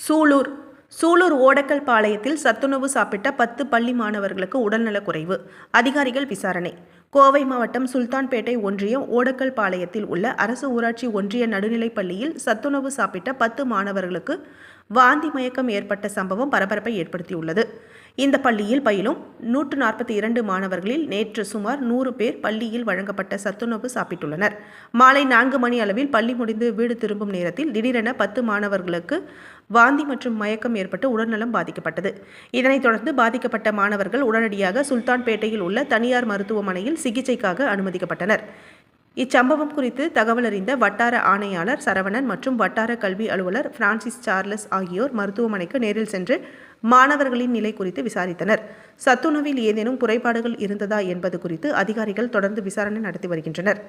சூலூர் ஓடக்கல் பாளையத்தில் சத்துணவு சாப்பிட்ட 10 பள்ளி மாணவர்களுக்கு உடல்நலக்குறைவு. அதிகாரிகள் விசாரணை. கோவை மாவட்டம் சுல்தான்பேட்டை ஒன்றியம் ஓடக்கல் பாளையத்தில் உள்ள அரசு ஊராட்சி ஒன்றிய நடுநிலைப் பள்ளியில் சத்துணவு சாப்பிட்ட 10 மாணவர்களுக்கு வாந்தி மயக்கம் ஏற்பட்ட சம்பவம் பரபரப்பை ஏற்படுத்தியுள்ளது. இந்த பள்ளியில் பயிலும் 142 மாணவர்களில் நேற்று சுமார் 100 பேர் பள்ளியில் வழங்கப்பட்ட சத்துணவு சாப்பிட்டுள்ளனர். மாலை 4 மணி அளவில் பள்ளி முடிந்து வீடு திரும்பும் நேரத்தில் திடீரென 10 மாணவர்களுக்கு வாந்தி மற்றும் மயக்கம் ஏற்பட்டு உடல்நலம் பாதிக்கப்பட்டது. இதனைத் தொடர்ந்து பாதிக்கப்பட்ட மாணவர்கள் உடனடியாக சுல்தான்பேட்டையில் உள்ள தனியார் மருத்துவமனையில் சிகிச்சைக்காக அனுமதிக்கப்பட்டனர். இச்சம்பவம் குறித்து தகவல் அறிந்த வட்டார ஆணையாளர் சரவணன் மற்றும் வட்டார கல்வி அலுவலர் பிரான்சிஸ் சார்லஸ் ஆகியோர் மருத்துவமனைக்கு நேரில் சென்று மாணவர்களின் நிலை குறித்து விசாரித்தனர். சத்துணவில் ஏதேனும் குறைபாடுகள் இருந்ததா என்பது குறித்து அதிகாரிகள் தொடர்ந்து விசாரணை நடத்தி வருகின்றனர்.